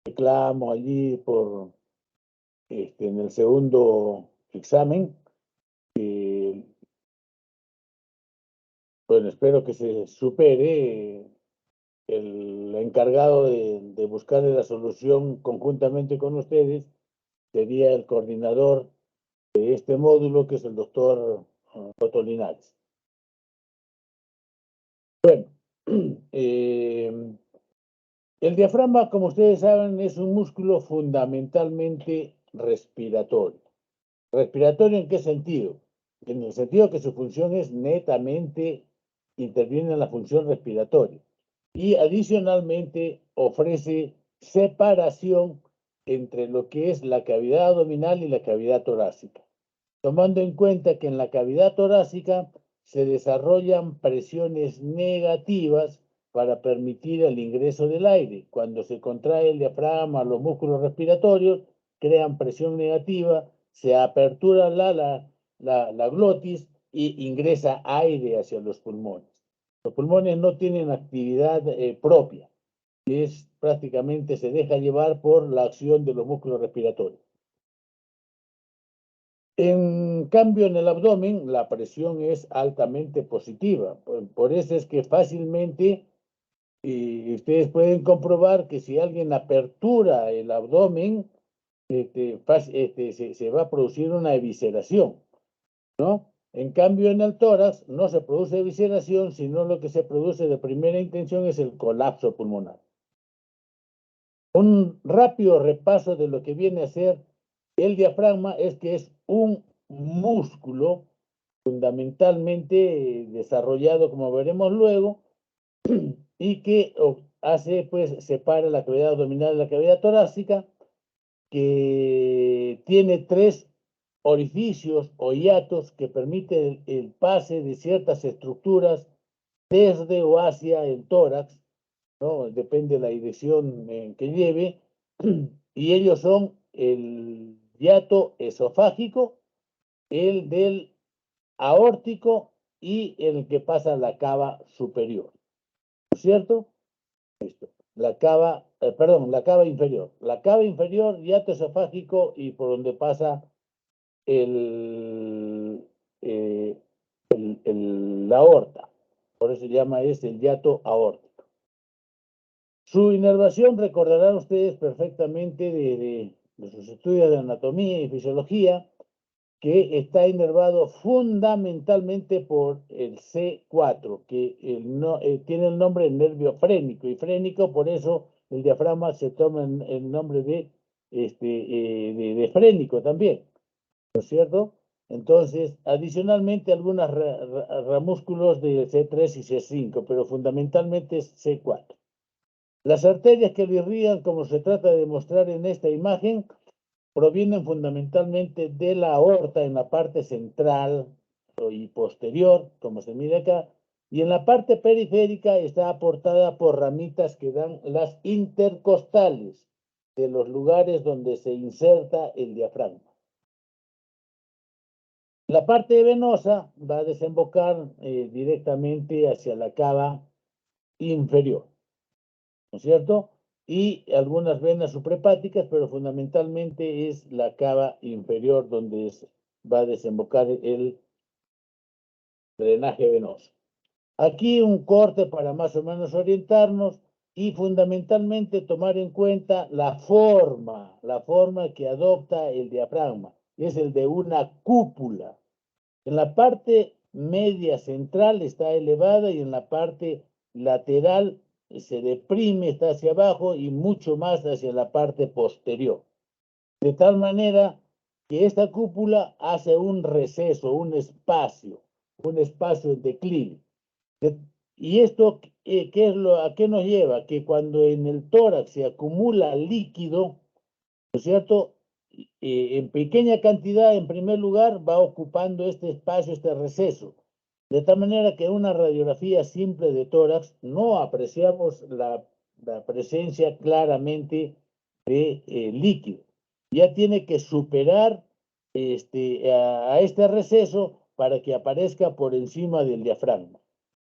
reclamo allí en el segundo examen. Bueno, espero que se supere. El encargado de buscar la solución conjuntamente con ustedes sería el coordinador de este módulo, que es el doctor Otto Linares. Bueno, el diafragma, como ustedes saben, es un músculo fundamentalmente respiratorio. ¿Respiratorio en qué sentido? En el sentido que su función es netamente, interviene en la función respiratoria. Y adicionalmente ofrece separación entre lo que es la cavidad abdominal y la cavidad torácica, tomando en cuenta que en la cavidad torácica se desarrollan presiones negativas para permitir el ingreso del aire. Cuando se contrae el diafragma, los músculos respiratorios crean presión negativa, se apertura la glotis y ingresa aire hacia los pulmones. Los pulmones no tienen actividad propia, es prácticamente se deja llevar por la acción de los músculos respiratorios. En cambio, en el abdomen la presión es altamente positiva. Por eso es que fácilmente ustedes pueden comprobar que si alguien apertura el abdomen, se va a producir una evisceración, ¿no? En cambio, en el tórax no se produce evisceración, sino lo que se produce de primera intención es el colapso pulmonar. Un rápido repaso de lo que viene a ser el diafragma es que es un músculo fundamentalmente desarrollado, como veremos luego, y que separa la cavidad abdominal de la cavidad torácica, que tiene 3 orificios o hiatos que permiten el pase de ciertas estructuras desde o hacia el tórax, ¿no? Depende de la dirección que lleve, y ellos son el hiato esofágico, el del aórtico y el que pasa a la cava superior, ¿no es cierto? La cava inferior. La cava inferior, hiato esofágico y por donde pasa el, la aorta. Por eso se llama el hiato aórtico. Su inervación, recordarán ustedes perfectamente de sus estudios de anatomía y fisiología, que está inervado fundamentalmente por el C4, que tiene el nombre de nervio frénico, y frénico, por eso el diafragma se toma el nombre de frénico también, ¿no es cierto? Entonces, adicionalmente, algunos ramúsculos de C3 y C5, pero fundamentalmente es C4. Las arterias que lo irrigan, como se trata de mostrar en esta imagen, provienen fundamentalmente de la aorta en la parte central y posterior, como se mira acá, y en la parte periférica está aportada por ramitas que dan las intercostales de los lugares donde se inserta el diafragma. La parte venosa va a desembocar directamente hacia la cava inferior, ¿no es cierto? Y algunas venas suprahepáticas, pero fundamentalmente es la cava inferior donde va a desembocar el drenaje venoso. Aquí un corte para más o menos orientarnos y fundamentalmente tomar en cuenta la forma que adopta el diafragma. Es el de una cúpula. En la parte media central está elevada y en la parte lateral se deprime, está hacia abajo y mucho más hacia la parte posterior. De tal manera que esta cúpula hace un receso, un espacio en declive. Y esto, ¿a qué nos lleva? Que cuando en el tórax se acumula líquido, ¿no es cierto? En pequeña cantidad, en primer lugar, va ocupando este espacio, este receso. De tal manera que en una radiografía simple de tórax no apreciamos la presencia claramente de líquido. Ya tiene que superar a este receso para que aparezca por encima del diafragma.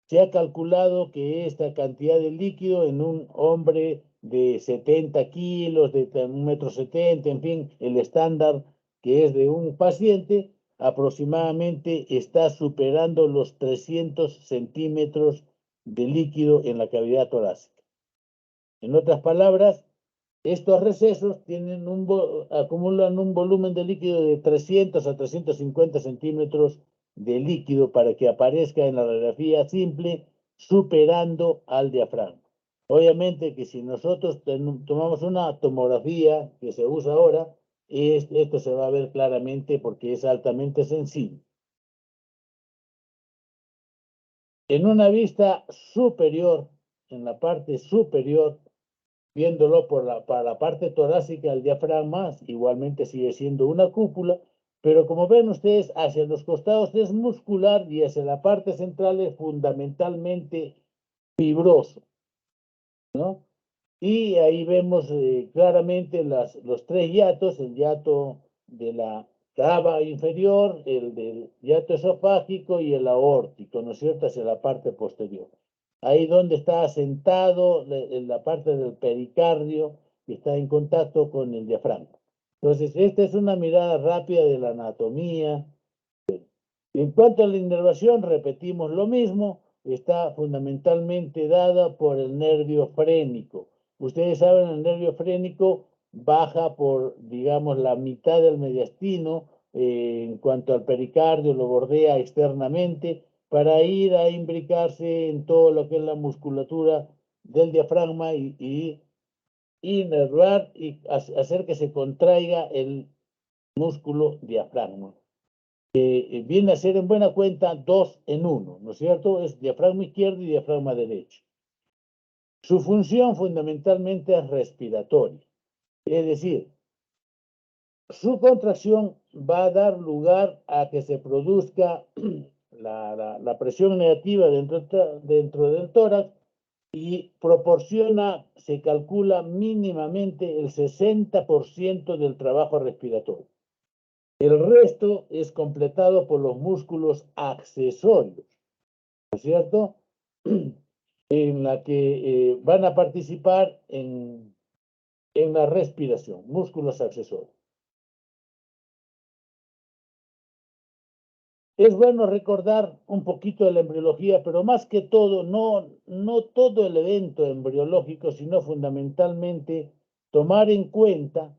Se ha calculado que esta cantidad de líquido en un hombre de 70 kilos, de 1,70 m, en fin, el estándar que es de un paciente, aproximadamente está superando los 300 centímetros de líquido en la cavidad torácica. En otras palabras, estos recesos acumulan un volumen de líquido de 300 a 350 centímetros de líquido para que aparezca en la radiografía simple, superando al diafragma. Obviamente que si nosotros tomamos una tomografía que se usa ahora, esto se va a ver claramente porque es altamente sensible. En una vista superior, en la parte superior, viéndolo para la parte torácica del diafragma, igualmente sigue siendo una cúpula, pero como ven ustedes, hacia los costados es muscular y hacia la parte central es fundamentalmente fibroso, ¿no? Y ahí vemos claramente los tres hiatos, el hiato de la cava inferior, el del hiato esofágico y el aórtico, ¿no es cierto?, hacia la parte posterior. Ahí donde está asentado en la parte del pericardio que está en contacto con el diafragma. Entonces, esta es una mirada rápida de la anatomía. En cuanto a la inervación, repetimos lo mismo, está fundamentalmente dada por el nervio frénico. Ustedes saben, el nervio frénico baja por, digamos, la mitad del mediastino, en cuanto al pericardio, lo bordea externamente, para ir a imbricarse en todo lo que es la musculatura del diafragma y inervar y hacer que se contraiga el músculo diafragma. Viene a ser en buena cuenta 2 en 1, ¿no es cierto? Es diafragma izquierdo y diafragma derecho. Su función fundamentalmente es respiratoria, es decir, su contracción va a dar lugar a que se produzca la presión negativa dentro del tórax y proporciona, se calcula mínimamente el 60% del trabajo respiratorio. El resto es completado por los músculos accesorios, ¿no es cierto? En la que van a participar en la respiración, músculos accesorios. Es bueno recordar un poquito de la embriología, pero más que todo, no todo el evento embriológico, sino fundamentalmente tomar en cuenta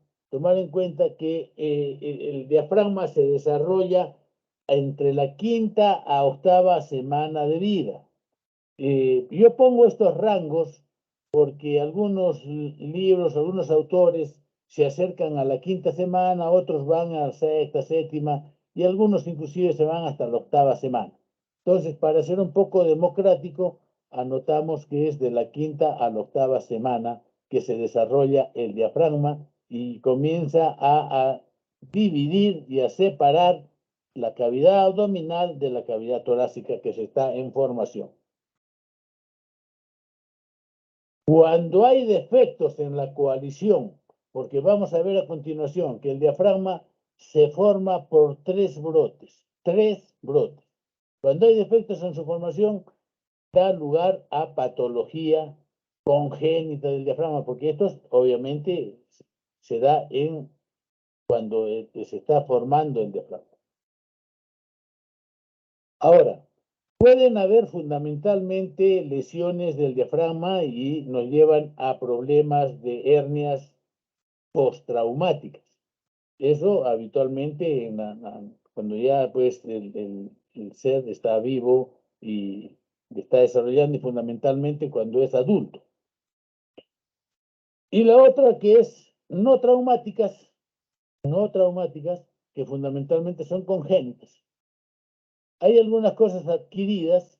que el diafragma se desarrolla entre la quinta a octava semana de vida. Yo pongo estos rangos porque algunos libros, algunos autores se acercan a la quinta semana, otros van a la sexta, séptima, y algunos inclusive se van hasta la octava semana. Entonces, para ser un poco democrático, anotamos que es de la quinta a la octava semana que se desarrolla el diafragma y comienza a dividir y a separar la cavidad abdominal de la cavidad torácica que se está en formación. Cuando hay defectos en la coalición, porque vamos a ver a continuación que el diafragma se forma por tres brotes. Cuando hay defectos en su formación, da lugar a patología congénita del diafragma, porque esto obviamente se da cuando se está formando el diafragma. Ahora, pueden haber fundamentalmente lesiones del diafragma y nos llevan a problemas de hernias postraumáticas. Eso habitualmente cuando ya pues el ser está vivo y está desarrollando y fundamentalmente cuando es adulto. Y la otra que es no traumáticas, que fundamentalmente son congénitas. Hay algunas cosas adquiridas,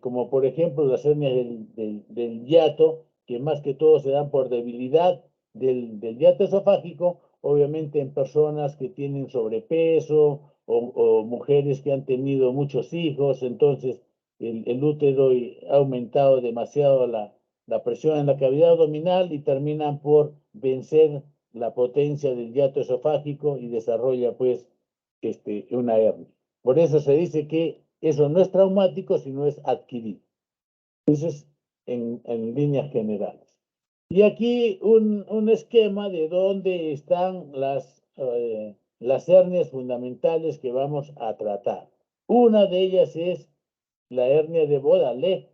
como por ejemplo las hernias del hiato, que más que todo se dan por debilidad del hiato esofágico, obviamente en personas que tienen sobrepeso o mujeres que han tenido muchos hijos, entonces el útero ha aumentado demasiado la presión en la cavidad abdominal y terminan por vencer la potencia del hiato esofágico y desarrolla pues una hernia. Por eso se dice que eso no es traumático, sino es adquirido. Entonces, en líneas generales. Y aquí un esquema de dónde están las hernias fundamentales que vamos a tratar. Una de ellas es la hernia de Beaudalé.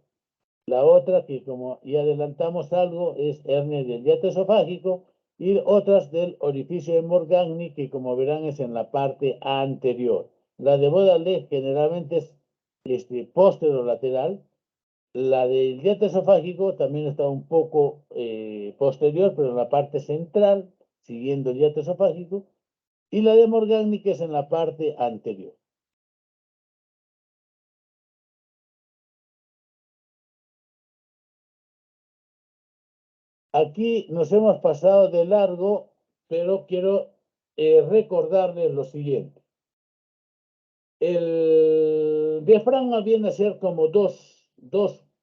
La otra, que como ya adelantamos algo, es hernia del hiato esofágico, y otras del orificio de Morgagni, que como verán es en la parte anterior. La de Beaudalé generalmente es posterolateral. La del hiato esofágico también está un poco posterior, pero en la parte central, siguiendo el hiato esofágico. Y la de Morgagni, que es en la parte anterior. Aquí nos hemos pasado de largo, pero quiero recordarles lo siguiente. El diafragma viene a ser como dos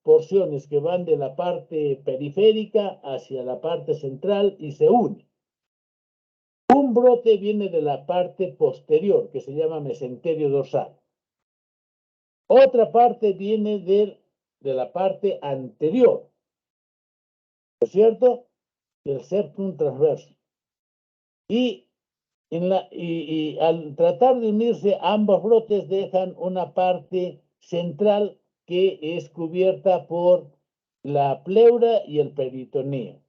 porciones que van de la parte periférica hacia la parte central y se unen. Un brote viene de la parte posterior, que se llama mesenterio dorsal. Otra parte viene de la parte anterior, ¿no es cierto? El septum transverso. Y al tratar de unirse, ambos brotes dejan una parte central que es cubierta por la pleura y el peritoneo.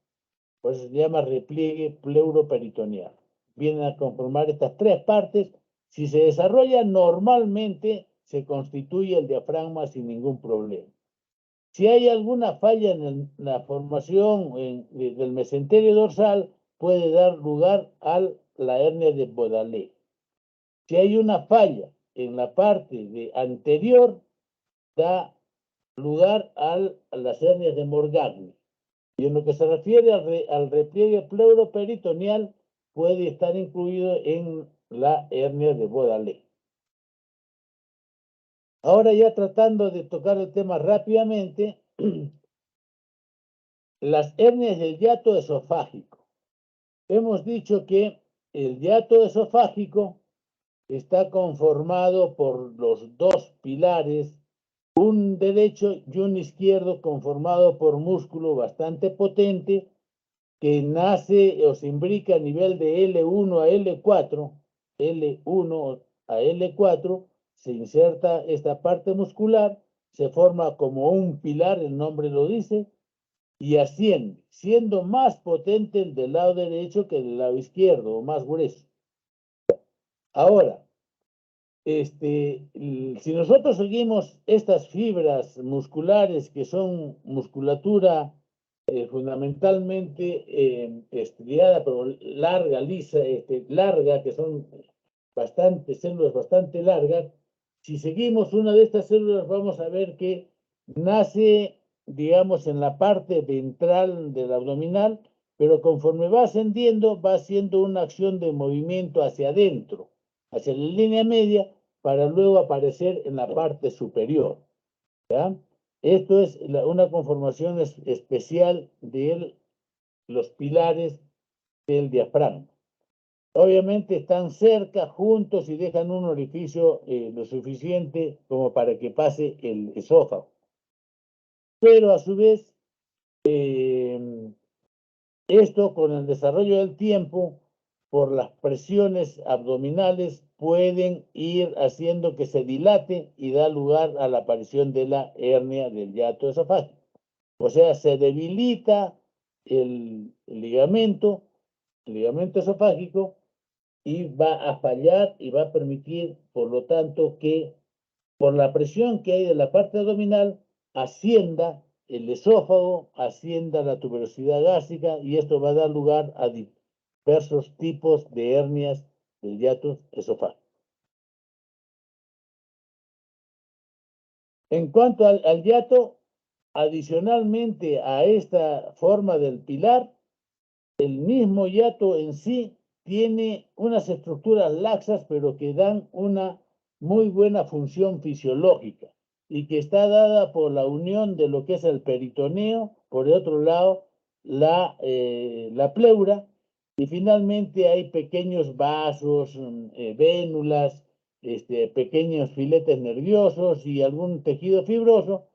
Por eso se llama repliegue pleuroperitoneal. Vienen a conformar estas tres partes. Si se desarrolla normalmente, se constituye el diafragma sin ningún problema. Si hay alguna falla en la formación del mesenterio dorsal, puede dar lugar a la hernia de Beaudalé. Si hay una falla en la parte anterior, da lugar a las hernias de Morgagni. Y en lo que se refiere al repliegue pleuroperitoneal, puede estar incluido en la hernia de Beaudalé. Ahora ya tratando de tocar el tema rápidamente, las hernias del hiato esofágico. Hemos dicho que el hiato esofágico está conformado por los dos pilares, un derecho y un izquierdo, conformado por músculo bastante potente que nace o se imbrica a nivel de L1 a L4, L1 a L4, se inserta esta parte muscular, se forma como un pilar, el nombre lo dice, y asciende, siendo más potente el del lado derecho que del lado izquierdo, o más grueso. Ahora, si nosotros seguimos estas fibras musculares que son musculatura fundamentalmente estriada, pero larga, lisa, larga, que son células bastante largas, si seguimos una de estas células vamos a ver que nace, digamos, en la parte ventral del abdominal, pero conforme va ascendiendo, va haciendo una acción de movimiento hacia adentro, hacia la línea media, para luego aparecer en la parte superior. ¿Ya? Esto es una conformación especial de los pilares del diafragma. Obviamente están cerca, juntos, y dejan un orificio lo suficiente como para que pase el esófago. Pero a su vez, esto con el desarrollo del tiempo, por las presiones abdominales, pueden ir haciendo que se dilate y da lugar a la aparición de la hernia del hiato esofágico. O sea, se debilita el ligamento esofágico, y va a fallar y va a permitir, por lo tanto, que por la presión que hay de la parte abdominal, ascienda el esófago, ascienda la tuberosidad gástrica, y esto va a dar lugar a diversos tipos de hernias del hiato esofágico. En cuanto al hiato, adicionalmente a esta forma del pilar, el mismo hiato en sí tiene unas estructuras laxas, pero que dan una muy buena función fisiológica, y que está dada por la unión de lo que es el peritoneo, por el otro lado la pleura, y finalmente hay pequeños vasos, vénulas, pequeños filetes nerviosos y algún tejido fibroso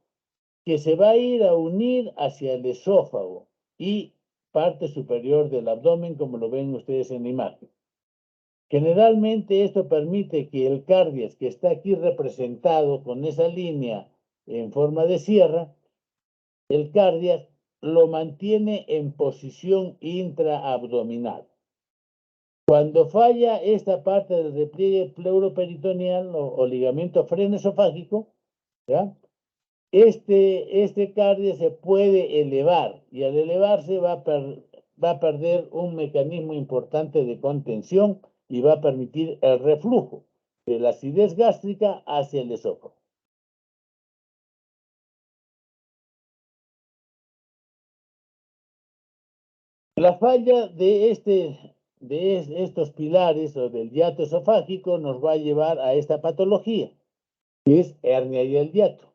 que se va a ir a unir hacia el esófago y parte superior del abdomen, como lo ven ustedes en la imagen. Generalmente esto permite que el cardias, que está aquí representado con esa línea en forma de sierra, el cardias lo mantiene en posición intraabdominal. Cuando falla esta parte del repliegue pleuroperitoneal o ligamento freno-esofágico, ¿ya? Este cardio se puede elevar y al elevarse va a perder un mecanismo importante de contención y va a permitir el reflujo de la acidez gástrica hacia el esófago. La falla de estos pilares o del hiato esofágico nos va a llevar a esta patología, que es hernia del hiato.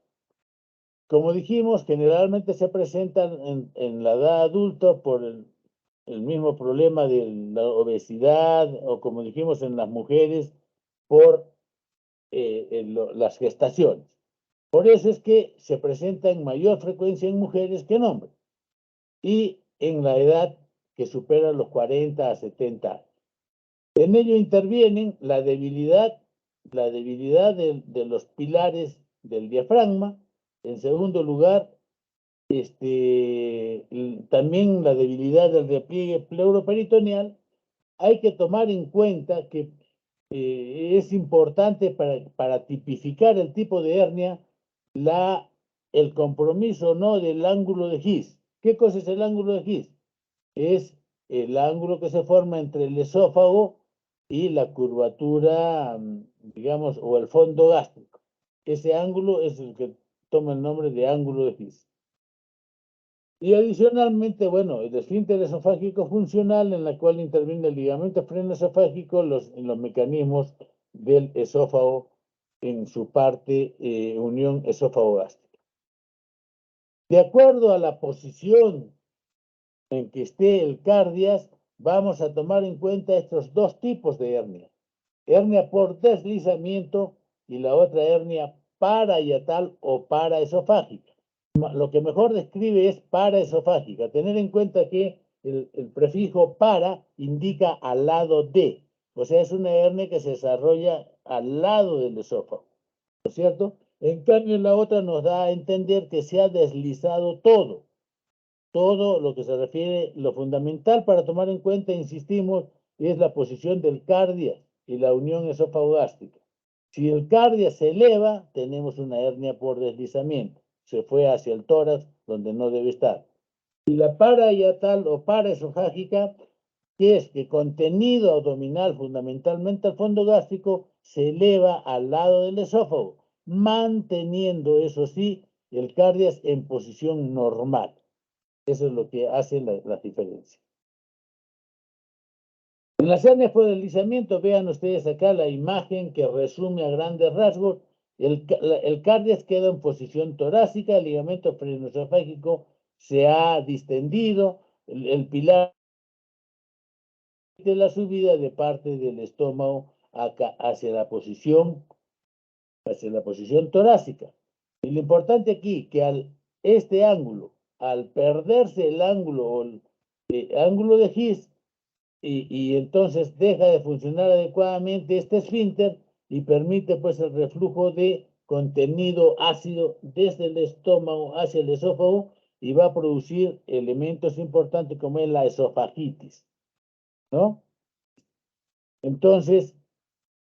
Como dijimos, generalmente se presentan en la edad adulta por el mismo problema de la obesidad o, como dijimos, en las mujeres por las gestaciones. Por eso es que se presenta en mayor frecuencia en mujeres que en hombres y en la edad que supera los 40 a 70 años. En ello intervienen la debilidad de los pilares del diafragma. En segundo lugar, también la debilidad del repliegue pleuroperitoneal. Hay que tomar en cuenta que es importante para tipificar el tipo de hernia el compromiso no del ángulo de His. ¿Qué cosa es el ángulo de His? Es el ángulo que se forma entre el esófago y la curvatura, digamos, o el fondo gástrico. Ese ángulo es el que toma el nombre de ángulo de His. Y adicionalmente, bueno, el esfínter esofágico funcional en la cual interviene el ligamento freno-esofágico, los mecanismos del esófago en su parte unión esófago-gástrica. De acuerdo a la posición en que esté el cardias, vamos a tomar en cuenta estos dos tipos de hernia. Hernia por deslizamiento y la otra hernia parahiatal o paraesofágica. Lo que mejor describe es paraesofágica. Tener en cuenta que el prefijo para indica al lado de, o sea, es una hernia que se desarrolla al lado del esófago, ¿no es cierto? En cambio, la otra nos da a entender que se ha deslizado todo lo que se refiere, lo fundamental para tomar en cuenta, insistimos, es la posición del cardias y la unión esófago-gástrica. Si el cardias se eleva, tenemos una hernia por deslizamiento. Se fue hacia el tórax, donde no debe estar. Y la parahiatal o paraesofágica, que es que contenido abdominal, fundamentalmente al fondo gástrico, se eleva al lado del esófago, manteniendo, eso sí, el cardias en posición normal. Eso es lo que hace la diferencia. En las hernias por deslizamiento, vean ustedes acá la imagen que resume a grandes rasgos. El cardias queda en posición torácica, el ligamento frenoesofágico se ha distendido, el pilar de la subida de parte del estómago acá, hacia la posición torácica. Y lo importante aquí, que este ángulo, al perderse el ángulo o el ángulo de His, y entonces deja de funcionar adecuadamente este esfínter y permite pues el reflujo de contenido ácido desde el estómago hacia el esófago y va a producir elementos importantes como es la esofagitis, ¿no? Entonces,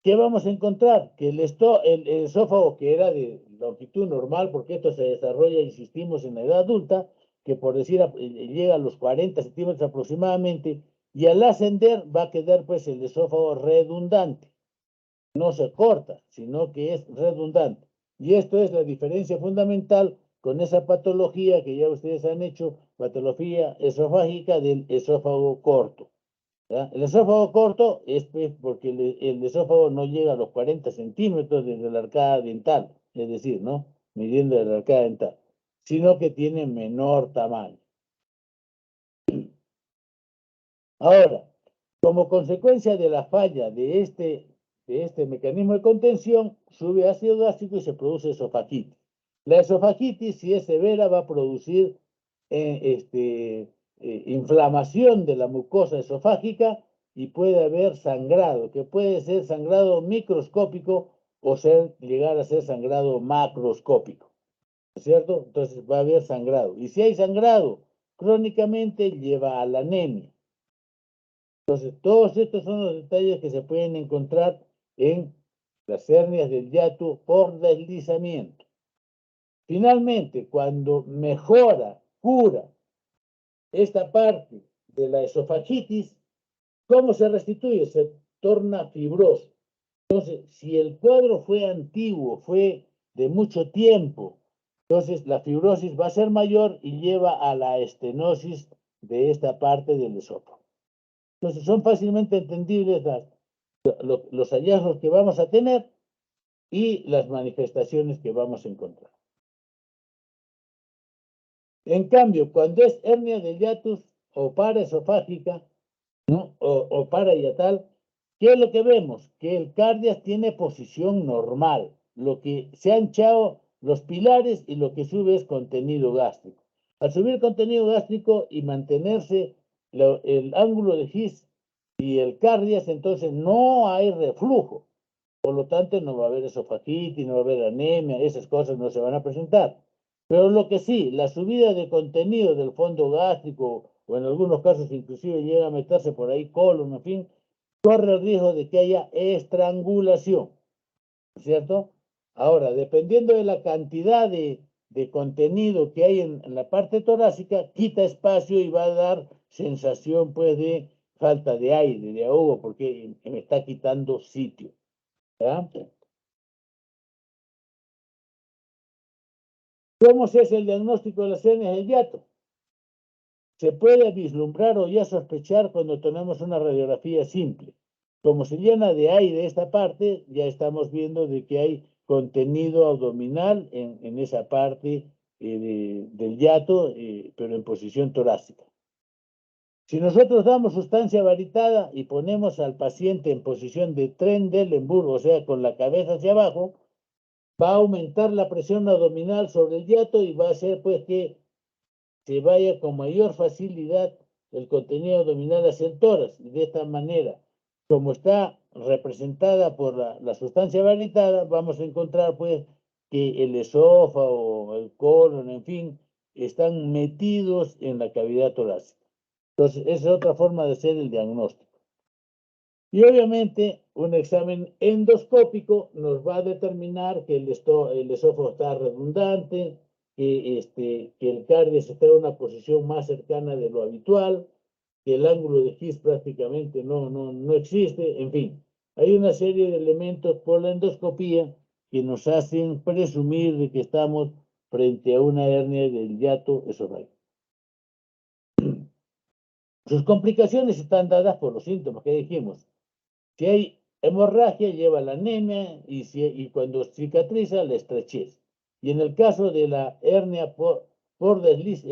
¿qué vamos a encontrar? Que el esófago, que era de longitud normal, porque esto se desarrolla, insistimos, en la edad adulta, que por decir llega a los 40 centímetros aproximadamente, y al ascender va a quedar pues el esófago redundante. No se corta, sino que es redundante. Y esto es la diferencia fundamental con esa patología que ya ustedes han hecho, patología esofágica del esófago corto. ¿Ya? El esófago corto es pues, porque el esófago no llega a los 40 centímetros desde la arcada dental, es decir, ¿no? Midiendo la arcada dental, sino que tiene menor tamaño. Ahora, como consecuencia de la falla de este mecanismo de contención, sube ácido gástrico y se produce esofagitis. La esofagitis, si es severa, va a producir inflamación de la mucosa esofágica y puede haber sangrado, que puede ser sangrado microscópico o llegar a ser sangrado macroscópico, ¿cierto? Entonces va a haber sangrado. Y si hay sangrado crónicamente, lleva a la anemia. Entonces, todos estos son los detalles que se pueden encontrar en las hernias del hiato por deslizamiento. Finalmente, cuando mejora, cura esta parte de la esofagitis, ¿cómo se restituye? Se torna fibroso. Entonces, si el cuadro fue antiguo, fue de mucho tiempo, entonces la fibrosis va a ser mayor y lleva a la estenosis de esta parte del esófago. Entonces, son fácilmente entendibles los hallazgos que vamos a tener y las manifestaciones que vamos a encontrar. En cambio, cuando es hernia del hiatus o paraesofágica, ¿no? o parahiatal, ¿qué es lo que vemos? Que el cardias tiene posición normal. Lo que se han hinchado los pilares y lo que sube es contenido gástrico. Al subir contenido gástrico y mantenerse el ángulo de His y el cardias, entonces no hay reflujo. Por lo tanto, no va a haber esofagitis, no va a haber anemia, esas cosas no se van a presentar. Pero lo que sí, la subida de contenido del fondo gástrico, o en algunos casos inclusive llega a meterse por ahí colon, en fin, corre el riesgo de que haya estrangulación, ¿cierto? Ahora, dependiendo de la cantidad de contenido que hay en la parte torácica, quita espacio y va a dar sensación, pues, de falta de aire, de ahogo, porque me está quitando sitio, ¿ya? ¿Cómo se hace el diagnóstico de las hernias del hiato? Se puede vislumbrar o ya sospechar cuando tenemos una radiografía simple. Como se llena de aire esta parte, ya estamos viendo de que hay contenido abdominal en esa parte del hiato, pero en posición torácica. Si nosotros damos sustancia varitada y ponemos al paciente en posición de Trendelenburg, o sea, con la cabeza hacia abajo, va a aumentar la presión abdominal sobre el hiato y va a hacer pues que se vaya con mayor facilidad el contenido abdominal hacia el tórax. Y de esta manera, como está representada por la sustancia varitada, vamos a encontrar pues que el esófago, el colon, en fin, están metidos en la cavidad torácica. Entonces, esa es otra forma de hacer el diagnóstico. Y obviamente, un examen endoscópico nos va a determinar que el esófago está redundante, que el cardias está en una posición más cercana de lo habitual, que el ángulo de His prácticamente no existe, en fin. Hay una serie de elementos por la endoscopía que nos hacen presumir de que estamos frente a una hernia del hiato esofágico. Sus complicaciones están dadas por los síntomas que dijimos. Si hay hemorragia, lleva la anemia y cuando cicatriza, la estrechez. Y en el caso de la hernia por desliz,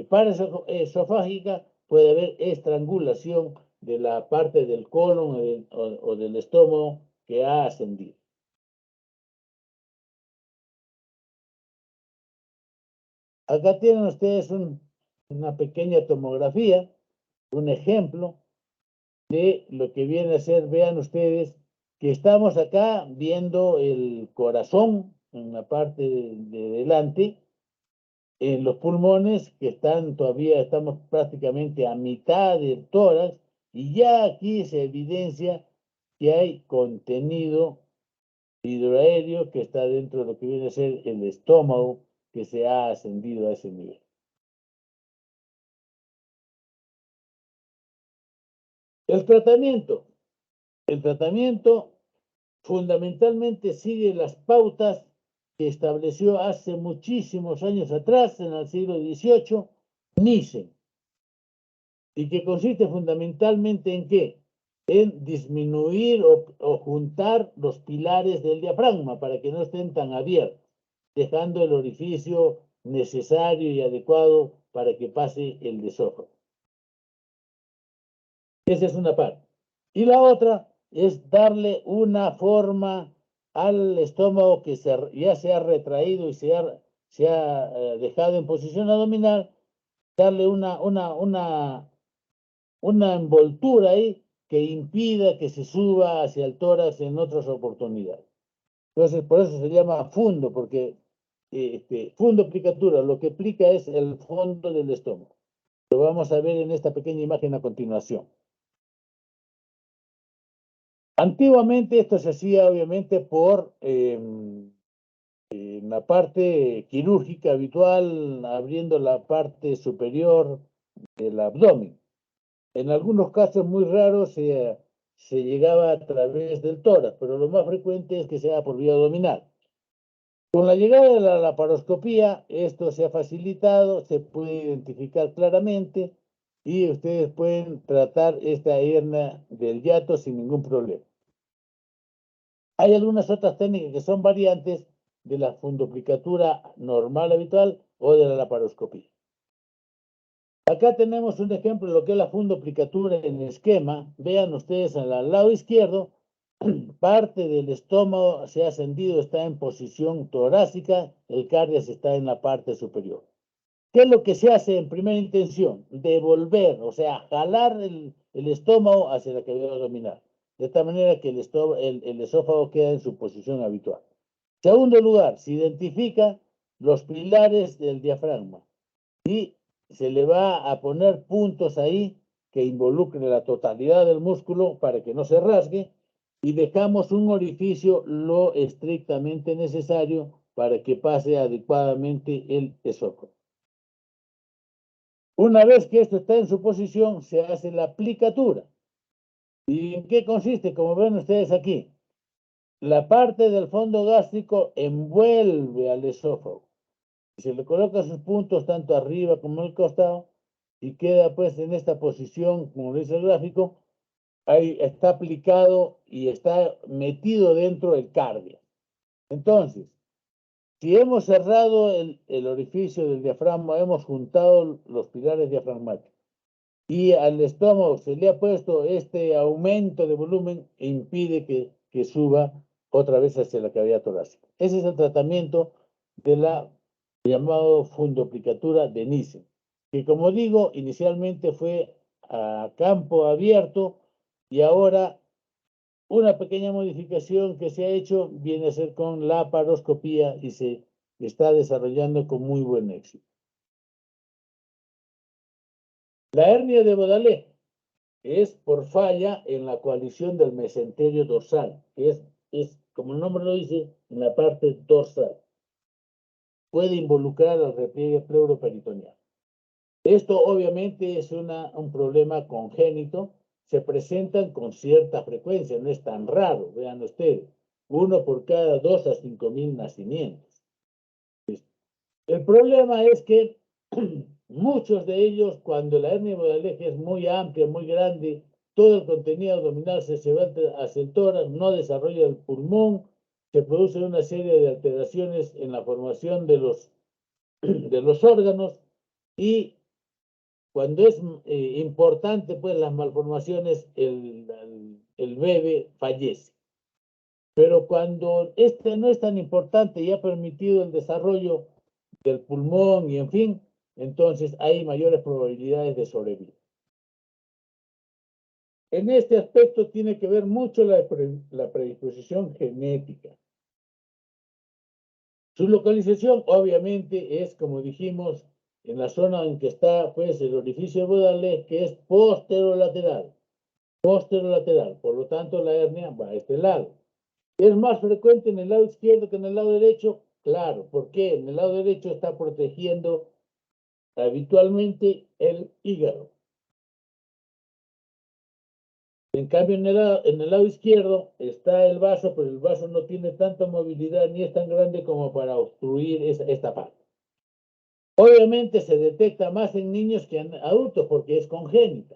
paraesofágica, puede haber estrangulación de la parte del colon o del estómago que ha ascendido. Acá tienen ustedes una pequeña tomografía, un ejemplo de lo que viene a ser, vean ustedes, que estamos acá viendo el corazón en la parte de delante, en los pulmones que están todavía, estamos prácticamente a mitad del tórax, y ya aquí se evidencia que hay contenido hidroaéreo que está dentro de lo que viene a ser el estómago que se ha ascendido a ese nivel. El tratamiento. El tratamiento fundamentalmente sigue las pautas que estableció hace muchísimos años atrás, en el siglo XVIII, Nissen, y que consiste fundamentalmente en qué? En disminuir o juntar los pilares del diafragma para que no estén tan abiertos, dejando el orificio necesario y adecuado para que pase el desófago. Esa es una parte. Y la otra es darle una forma al estómago que ya se ha retraído y se ha dejado en posición abdominal, darle una envoltura ahí que impida que se suba hacia el tórax en otras oportunidades. Entonces, por eso se llama fundo, porque fundo plicatura, lo que plica es el fondo del estómago. Lo vamos a ver en esta pequeña imagen a continuación. Antiguamente esto se hacía obviamente por en la parte quirúrgica habitual, abriendo la parte superior del abdomen. En algunos casos muy raros se llegaba a través del tórax, pero lo más frecuente es que sea por vía abdominal. Con la llegada de la laparoscopía, esto se ha facilitado, se puede identificar claramente y ustedes pueden tratar esta hernia del hiato sin ningún problema. Hay algunas otras técnicas que son variantes de la fundoplicatura normal habitual o de la laparoscopía. Acá tenemos un ejemplo de lo que es la fundoplicatura en esquema. Vean ustedes al lado izquierdo, parte del estómago se ha ascendido, está en posición torácica, el cardias está en la parte superior. ¿Qué es lo que se hace en primera intención? Devolver, o sea, jalar el estómago hacia la cavidad abdominal, de tal manera que el esófago queda en su posición habitual. Segundo lugar, se identifica los pilares del diafragma y se le va a poner puntos ahí que involucren la totalidad del músculo para que no se rasgue y dejamos un orificio lo estrictamente necesario para que pase adecuadamente el esófago. Una vez que esto está en su posición, se hace la aplicatura. ¿Y en qué consiste? Como ven ustedes aquí, la parte del fondo gástrico envuelve al esófago. Se le coloca sus puntos tanto arriba como en el costado y queda pues en esta posición, como dice el gráfico, ahí está aplicado y está metido dentro del cardio. Entonces, si hemos cerrado el orificio del diafragma, hemos juntado los pilares diafragmáticos y al estómago se le ha puesto este aumento de volumen e impide que suba otra vez hacia la cavidad torácica. Ese es el tratamiento de la llamado fundoplicatura de Nissen, que como digo, inicialmente fue a campo abierto y ahora una pequeña modificación que se ha hecho viene a ser con la laparoscopía y se está desarrollando con muy buen éxito. La hernia de Baudelaire es por falla en la coalición del mesenterio dorsal, que es, como el nombre lo dice, en la parte dorsal. Puede involucrar al repliegue pleuroperitoneal. Esto obviamente es un problema congénito, se presentan con cierta frecuencia, no es tan raro, vean ustedes, uno por cada 2 a 5.000 nacimientos. El problema es que muchos de ellos, cuando la hernia de es muy amplia, muy grande, todo el contenido abdominal se va hacia el tórax, no desarrolla el pulmón, se produce una serie de alteraciones en la formación de los órganos y cuando es importante, pues las malformaciones, el bebé fallece. Pero cuando este no es tan importante y ha permitido el desarrollo del pulmón y en fin, entonces hay mayores probabilidades de sobrevivir. En este aspecto tiene que ver mucho la predisposición genética. Su localización obviamente es, como dijimos, en la zona en que está pues el orificio de Baudelaire, que es posterolateral. Posterolateral, por lo tanto la hernia va a este lado. ¿Es más frecuente en el lado izquierdo que en el lado derecho? Claro, porque en el lado derecho está protegiendo habitualmente el hígado. En cambio, en el lado izquierdo está el vaso, pero el vaso no tiene tanta movilidad ni es tan grande como para obstruir esta parte. Obviamente se detecta más en niños que en adultos porque es congénita.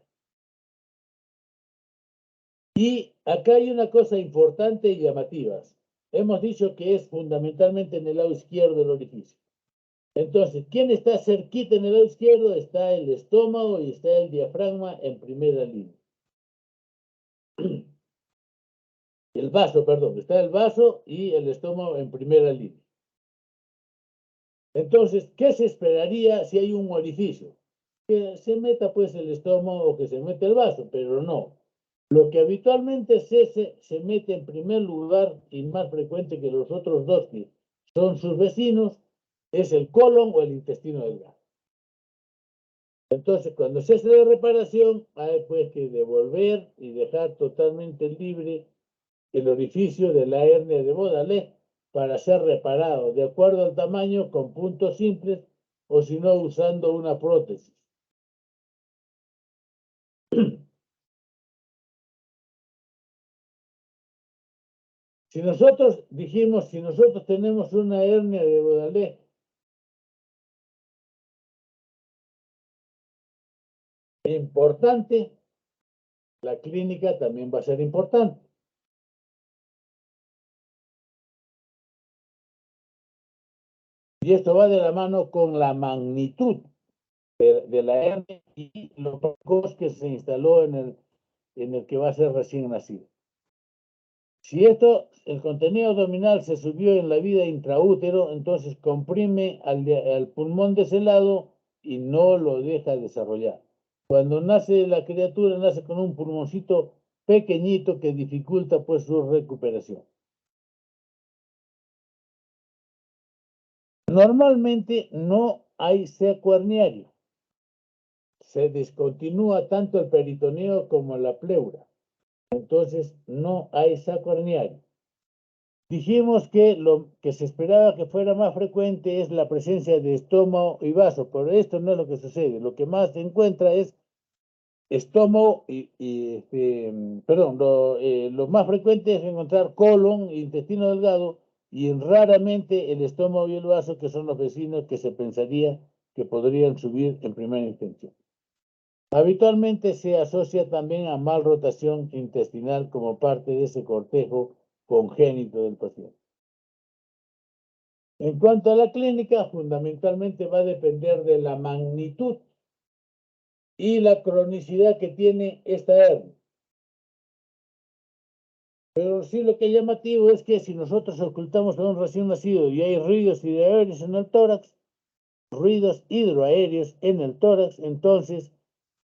Y acá hay una cosa importante y llamativa. Hemos dicho que es fundamentalmente en el lado izquierdo del orificio. Entonces, ¿quién está cerquita en el lado izquierdo? Está el estómago y está el diafragma en primera línea. el vaso, perdón, está el vaso y el estómago en primera línea. Entonces, ¿qué se esperaría si hay un orificio? Que se meta pues el estómago o que se mete el vaso, pero no. Lo que habitualmente se mete en primer lugar y más frecuente que los otros dos que son sus vecinos es el colon o el intestino delgado. Entonces, cuando se hace la reparación, hay pues que devolver y dejar totalmente libre el orificio de la hernia de Baudelaire para ser reparado de acuerdo al tamaño con puntos simples o si no usando una prótesis. Si nosotros dijimos, si nosotros tenemos una hernia de Baudelaire importante, la clínica también va a ser importante. Y esto va de la mano con la magnitud de la hernia y los pocos que se instaló en el que va a ser recién nacido. Si esto, el contenido abdominal se subió en la vida intraútero, entonces comprime al pulmón de ese lado y no lo deja desarrollar. Cuando nace la criatura, nace con un pulmoncito pequeñito que dificulta pues su recuperación. Normalmente no hay seco herniario. Se descontinúa tanto el peritoneo como la pleura. Entonces no hay saco herniario. Dijimos que lo que se esperaba que fuera más frecuente es la presencia de estómago y vaso, pero esto no es lo que sucede. Lo que más se encuentra es estómago perdón, lo más frecuente es encontrar colon, intestino delgado y raramente el estómago y el vaso, que son los vecinos que se pensaría que podrían subir en primera instancia. Habitualmente se asocia también a mal rotación intestinal como parte de ese cortejo congénito del paciente. En cuanto a la clínica, fundamentalmente va a depender de la magnitud y la cronicidad que tiene esta hernia. Pero sí lo que es llamativo es que si nosotros ocultamos a un recién nacido y hay ruidos hidroaéreos en el tórax, entonces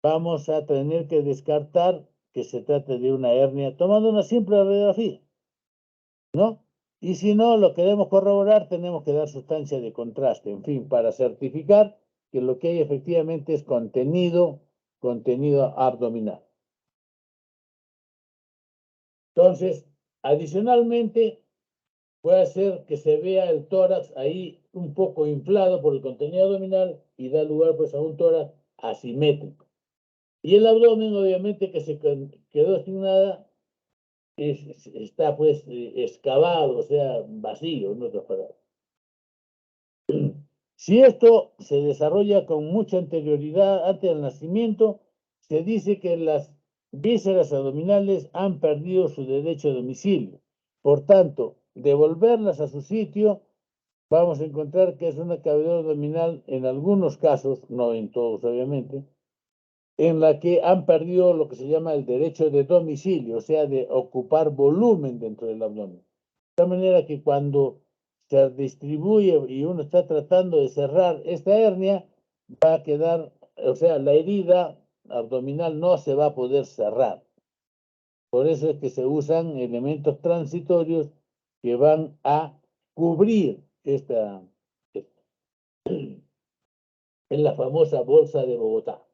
vamos a tener que descartar que se trate de una hernia tomando una simple radiografía, ¿no? Y si no lo queremos corroborar, tenemos que dar sustancia de contraste, en fin, para certificar que lo que hay efectivamente es contenido abdominal. Entonces, adicionalmente, puede ser que se vea el tórax ahí un poco inflado por el contenido abdominal y da lugar pues a un tórax asimétrico. Y el abdomen, obviamente, que se quedó sin nada, está pues excavado, o sea, vacío, en otras palabras. Si esto se desarrolla con mucha anterioridad antes del nacimiento, se dice que las vísceras abdominales han perdido su derecho a domicilio. Por tanto, devolverlas a su sitio, vamos a encontrar que es una cavidad abdominal en algunos casos, no en todos obviamente, en la que han perdido lo que se llama el derecho de domicilio, o sea, de ocupar volumen dentro del abdomen. De tal manera que cuando se distribuye y uno está tratando de cerrar esta hernia, va a quedar, o sea, la herida abdominal no se va a poder cerrar. Por eso es que se usan elementos transitorios que van a cubrir esta, en la famosa bolsa de Bogotá.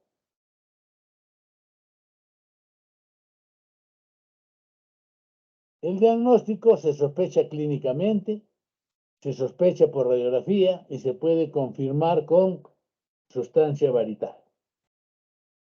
El diagnóstico se sospecha clínicamente, se sospecha por radiografía y se puede confirmar con sustancia varital.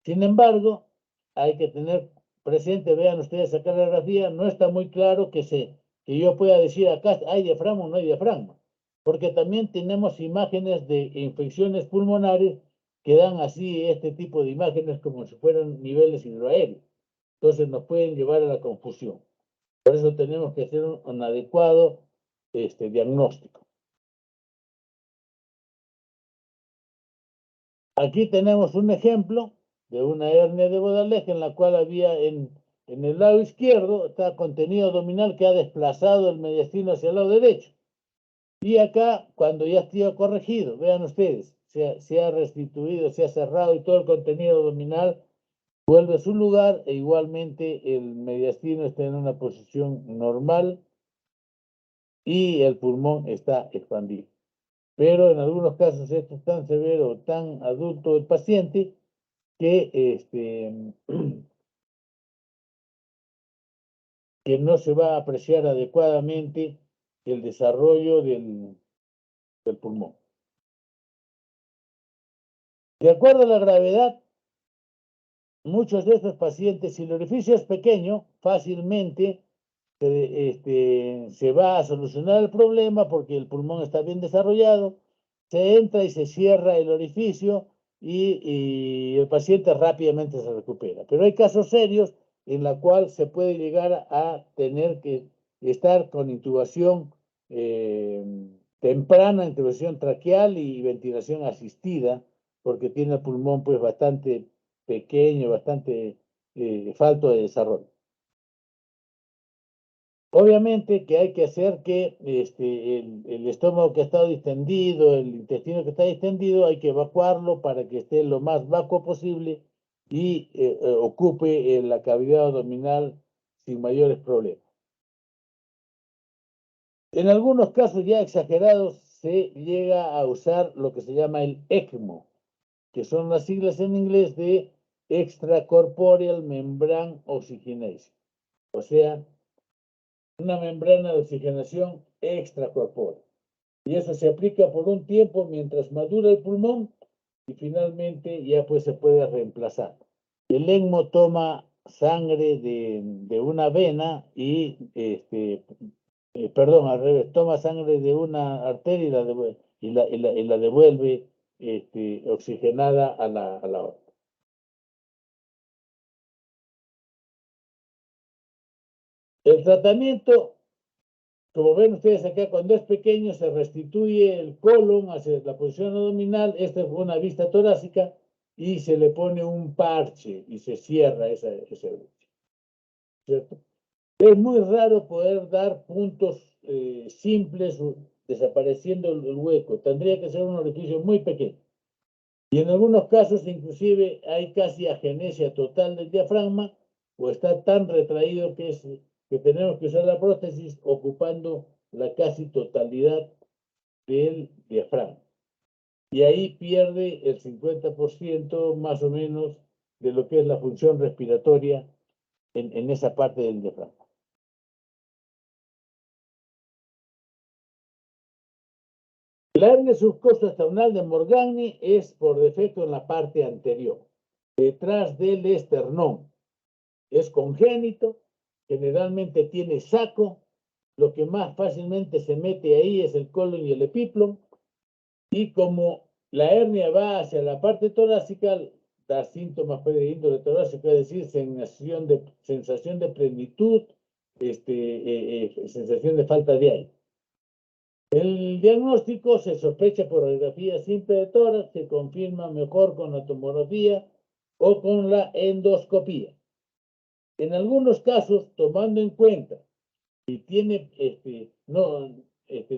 Sin embargo, hay que tener presente, vean ustedes acá la radiografía, no está muy claro que yo pueda decir acá hay diafragma o no hay diafragma, porque también tenemos imágenes de infecciones pulmonares que dan así este tipo de imágenes como si fueran niveles hidroaéreos. Entonces nos pueden llevar a la confusión. Por eso tenemos que hacer un adecuado diagnóstico. Aquí tenemos un ejemplo de una hernia de Baudelaire en la cual había en en el lado izquierdo está contenido abdominal que ha desplazado el mediastino hacia el lado derecho. Y acá, cuando ya esté corregido, vean ustedes, se ha restituido, se ha cerrado y todo el contenido abdominal vuelve a su lugar e igualmente el mediastino está en una posición normal y el pulmón está expandido. Pero en algunos casos esto es tan severo, tan adulto el paciente, que, que no se va a apreciar adecuadamente el desarrollo del pulmón. De acuerdo a la gravedad, muchos de estos pacientes, si el orificio es pequeño, fácilmente se va a solucionar el problema porque el pulmón está bien desarrollado, se entra y se cierra el orificio y el paciente rápidamente se recupera. Pero hay casos serios en la cual se puede llegar a tener que estar con intubación temprana, intubación traqueal y ventilación asistida, porque tiene el pulmón pues bastante pequeño, bastante falto de desarrollo. Obviamente que hay que hacer que el estómago que ha estado distendido, el intestino que está distendido, hay que evacuarlo para que esté lo más vacuo posible y ocupe la cavidad abdominal sin mayores problemas. En algunos casos ya exagerados se llega a usar lo que se llama el ECMO, que son las siglas en inglés de Extracorporeal Membrane Oxygenation, o sea, una membrana de oxigenación extracorpórea. Y eso se aplica por un tiempo mientras madura el pulmón y finalmente ya pues se puede reemplazar. El ECMO toma sangre de una vena y, perdón, al revés, toma sangre de una arteria y la devuelve oxigenada a la otra. El tratamiento, como ven ustedes acá, cuando es pequeño se restituye el colon hacia la posición abdominal, esta es una vista torácica, y se le pone un parche y se cierra esa brecha, ¿cierto? Es muy raro poder dar puntos simples desapareciendo el hueco, tendría que ser un orificio muy pequeño. Y en algunos casos inclusive hay casi agenesia total del diafragma o está tan retraído que tenemos que usar la prótesis ocupando la casi totalidad del diafragma. Y ahí pierde el 50% más o menos de lo que es la función respiratoria en esa parte del diafragma. La hernia subcosto-esternal de Morgagni es por defecto en la parte anterior, detrás del esternón. Es congénito, generalmente tiene saco, lo que más fácilmente se mete ahí es el colon y el epíplon, y como la hernia va hacia la parte torácica, da síntomas de índole torácica, es decir, sensación de plenitud, sensación de falta de aire. El diagnóstico se sospecha por radiografía simple de tórax, se confirma mejor con la tomografía o con la endoscopía. En algunos casos, tomando en cuenta si tiene,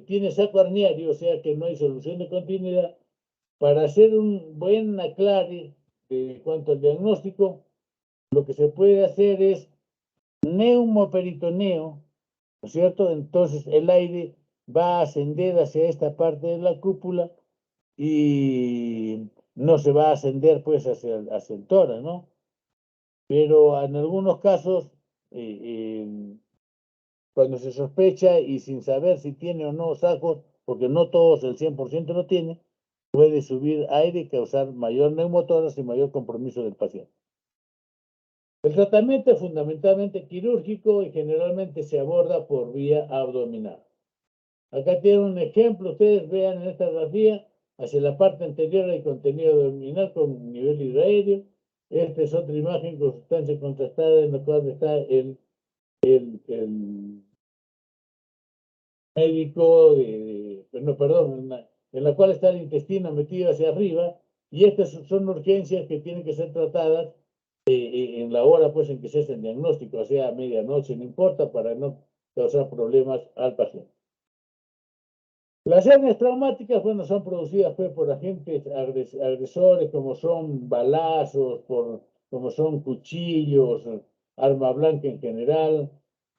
tiene saco herniario, o sea que no hay solución de continuidad, para hacer un buen aclare de cuanto al diagnóstico, lo que se puede hacer es neumoperitoneo, ¿no es cierto? Entonces el aire va a ascender hacia esta parte de la cúpula y no se va a ascender pues hacia el tórax, ¿no? Pero en algunos casos, cuando se sospecha y sin saber si tiene o no sacos, porque no todos el 100% lo tiene, puede subir aire y causar mayor neumotórax y mayor compromiso del paciente. El tratamiento es fundamentalmente quirúrgico y generalmente se aborda por vía abdominal. Acá tienen un ejemplo, ustedes vean en esta grafía, hacia la parte anterior hay contenido abdominal con nivel hidroaéreo. Esta es otra imagen con sustancia contrastada en la cual está el médico, no, perdón, en la cual está el intestino metido hacia arriba, y estas son urgencias que tienen que ser tratadas en la hora pues en que se hace el diagnóstico, o sea, a medianoche, no importa, para no causar problemas al paciente. Las hernias traumáticas, bueno, son producidas pues, por agentes agresores, como son balazos, como son cuchillos, arma blanca en general,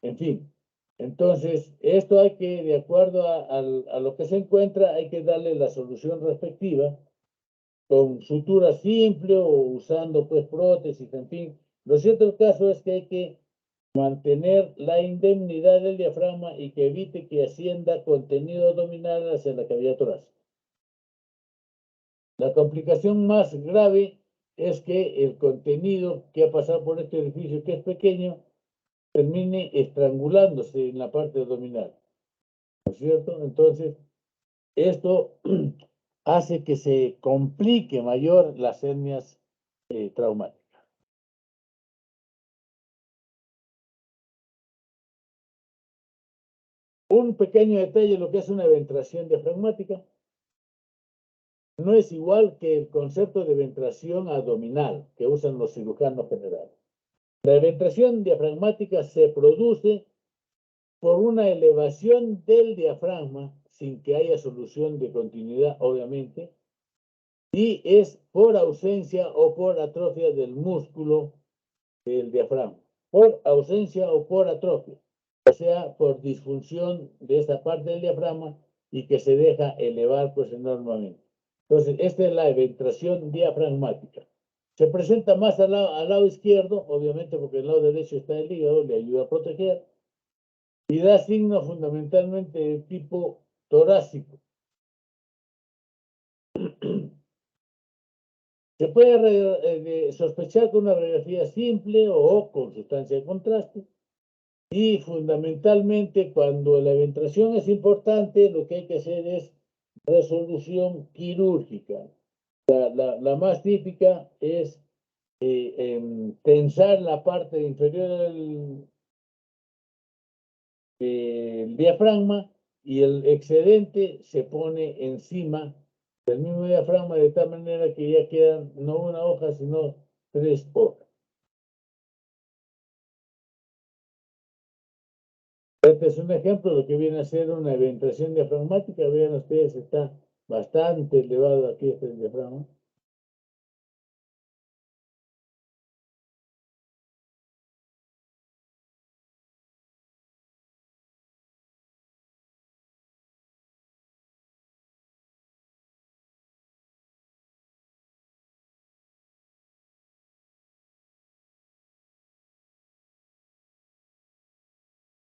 en fin. Entonces, esto hay que, de acuerdo a lo que se encuentra, hay que darle la solución respectiva con sutura simple o usando pues prótesis, en fin. Lo cierto del caso es que hay que mantener la indemnidad del diafragma y que evite que ascienda contenido abdominal hacia la cavidad torácica. La complicación más grave es que el contenido que ha pasado por este orificio, que es pequeño, termine estrangulándose en la parte abdominal. ¿No es cierto? Entonces, esto hace que se complique mayor las hernias traumáticas. Un pequeño detalle, lo que es una ventración diafragmática, no es igual que el concepto de ventración abdominal que usan los cirujanos generales. La ventración diafragmática se produce por una elevación del diafragma, sin que haya solución de continuidad, obviamente, y es por ausencia o por atrofia del músculo del diafragma, por ausencia o por atrofia, o sea, por disfunción de esta parte del diafragma y que se deja elevar pues enormemente. Entonces, esta es la ventración diafragmática. Se presenta más al lado izquierdo, obviamente porque el lado derecho está el hígado, le ayuda a proteger, y da signos fundamentalmente de tipo torácico. Se puede sospechar con una radiografía simple o con sustancia de contraste. Y fundamentalmente, cuando la ventración es importante, lo que hay que hacer es resolución quirúrgica. La más típica es tensar la parte inferior del diafragma y el excedente se pone encima del mismo diafragma de tal manera que ya quedan no una hoja, sino 3 hojas. Este es un ejemplo de lo que viene a ser una ventración diafragmática. Vean ustedes, está bastante elevado aquí este diafragma.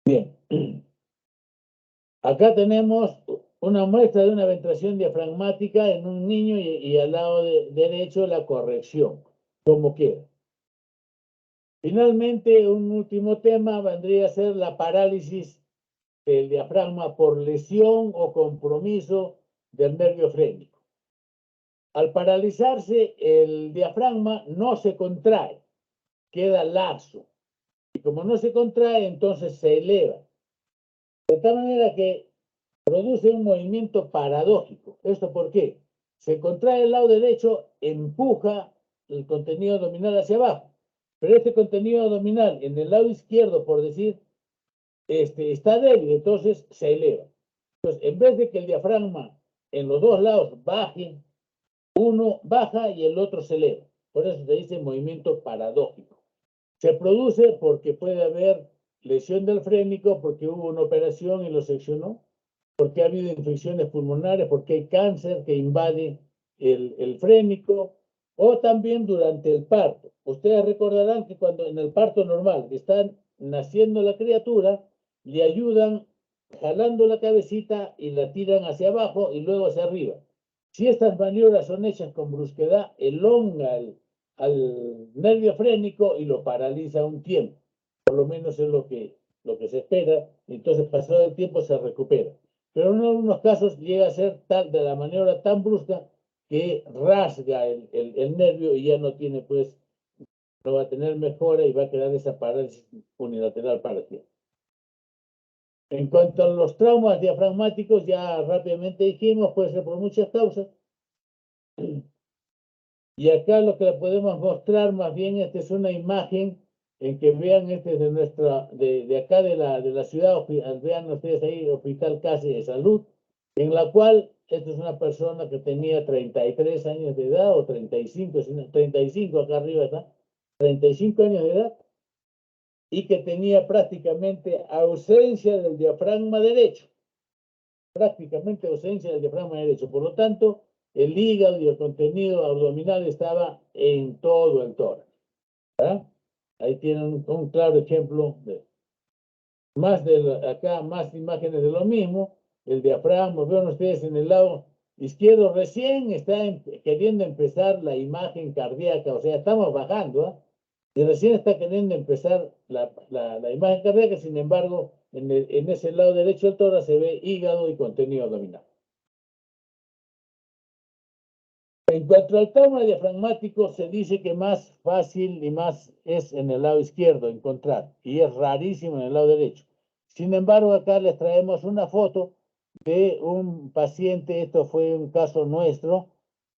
Bien, acá tenemos una muestra de una ventración diafragmática en un niño y al lado derecho la corrección, como queda. Finalmente, un último tema vendría a ser la parálisis del diafragma por lesión o compromiso del nervio frénico. Al paralizarse, el diafragma no se contrae, queda laxo. Y como no se contrae, entonces se eleva. De tal manera que produce un movimiento paradójico. ¿Esto por qué? Se contrae el lado derecho, empuja el contenido abdominal hacia abajo. Pero este contenido abdominal en el lado izquierdo, por decir, está débil, entonces se eleva. Entonces, en vez de que el diafragma en los dos lados baje, uno baja y el otro se eleva. Por eso se dice movimiento paradójico. Se produce porque puede haber lesión del frénico, porque hubo una operación y lo seccionó, porque ha habido infecciones pulmonares, porque hay cáncer que invade el frénico, o también durante el parto. Ustedes recordarán que cuando en el parto normal están naciendo la criatura, le ayudan jalando la cabecita y la tiran hacia abajo y luego hacia arriba. Si estas maniobras son hechas con brusquedad, elonga al nervio frénico y lo paraliza un tiempo. Por lo menos es lo que se espera. Entonces, pasado el tiempo, se recupera. Pero en algunos casos llega a ser tal, de la maniobra tan brusca que rasga el nervio y ya no tiene, pues, no va a tener mejora y va a quedar esa parálisis unilateral para siempre. En cuanto a los traumas diafragmáticos, ya rápidamente dijimos, puede ser por muchas causas. Y acá lo que le podemos mostrar, más bien, esta es una imagen en que vean, este es de nuestra, de acá de la ciudad, vean ustedes ahí, Hospital Casi de Salud, en la cual esta es una persona que tenía 33 años de edad, o 35, 35 acá arriba está, 35 años de edad, y que tenía prácticamente ausencia del diafragma derecho, prácticamente ausencia del diafragma derecho. Por lo tanto, el hígado y el contenido abdominal estaba en todo el tórax. ¿Verdad? Ahí tienen un claro ejemplo de acá más imágenes de lo mismo. El diafragma, vean ustedes en el lado izquierdo, recién está queriendo empezar la imagen cardíaca, o sea, estamos bajando, ¿eh? Y recién está queriendo empezar la imagen cardíaca, sin embargo, en ese lado derecho del tórax se ve hígado y contenido abdominal. En cuanto al trauma diafragmático, se dice que más fácil y más es en el lado izquierdo encontrar, y es rarísimo en el lado derecho. Sin embargo, acá les traemos una foto de un paciente, esto fue un caso nuestro,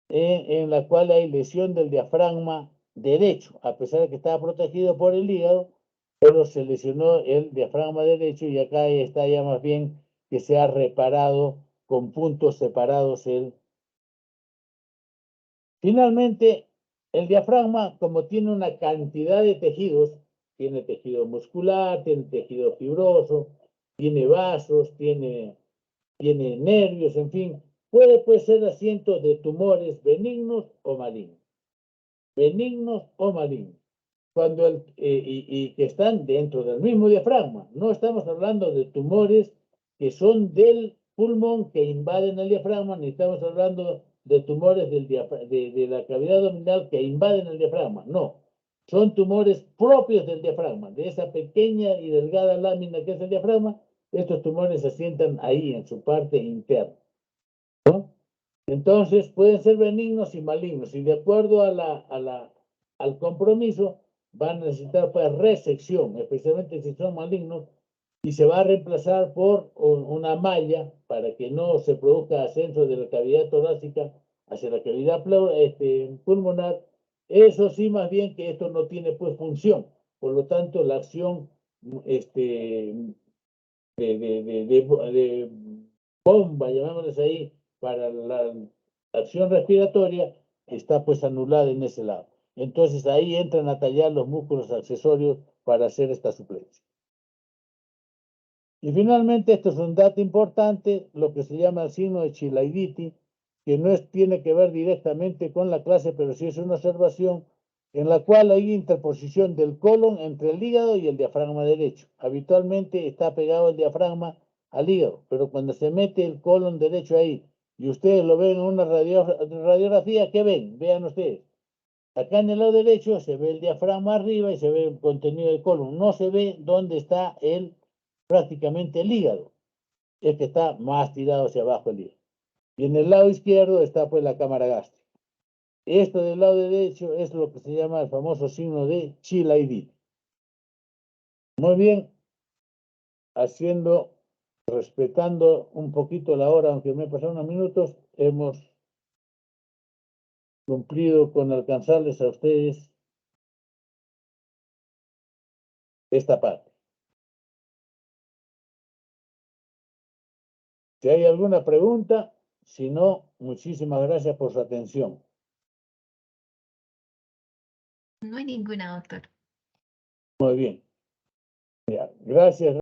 en la cual hay lesión del diafragma derecho, a pesar de que estaba protegido por el hígado, pero se lesionó el diafragma derecho y acá está ya más bien que se ha reparado con puntos separados el. Finalmente, el diafragma, como tiene una cantidad de tejidos, tiene tejido muscular, tiene tejido fibroso, tiene vasos, tiene nervios, en fin, puede ser asiento de tumores benignos o malignos. Benignos o malignos. Y que están dentro del mismo diafragma. No estamos hablando de tumores que son del pulmón que invaden el diafragma, ni estamos hablando de tumores de la cavidad abdominal que invaden el diafragma. No, son tumores propios del diafragma, de esa pequeña y delgada lámina que es el diafragma. Estos tumores se asientan ahí en su parte interna, ¿no? Entonces pueden ser benignos y malignos, y de acuerdo al compromiso van a necesitar pues resección, especialmente si son malignos, y se va a reemplazar por una malla para que no se produzca ascenso de la cavidad torácica hacia la cavidad pulmonar. Eso sí, más bien que esto no tiene pues función, por lo tanto la acción de bomba, llamémosles ahí, para la acción respiratoria, está pues anulada en ese lado. Entonces ahí entran a tallar los músculos accesorios para hacer esta suplencia. Y finalmente, esto es un dato importante, lo que se llama el signo de Chilaiditi, que no tiene que ver directamente con la clase, pero sí es una observación en la cual hay interposición del colon entre el hígado y el diafragma derecho. Habitualmente está pegado el diafragma al hígado, pero cuando se mete el colon derecho ahí y ustedes lo ven en una radiografía, ¿qué ven? Vean ustedes. Acá en el lado derecho se ve el diafragma arriba y se ve el contenido del colon. No se ve dónde está prácticamente el hígado. Es que está más tirado hacia abajo el hígado. Y en el lado izquierdo está pues la cámara gástrica. Esto del lado derecho es lo que se llama el famoso signo de Chilaiditi. Muy bien, respetando un poquito la hora, aunque me he pasado unos minutos, hemos cumplido con alcanzarles a ustedes esta parte. Si hay alguna pregunta, si no, muchísimas gracias por su atención. No hay ninguna, doctor. Muy bien. Gracias.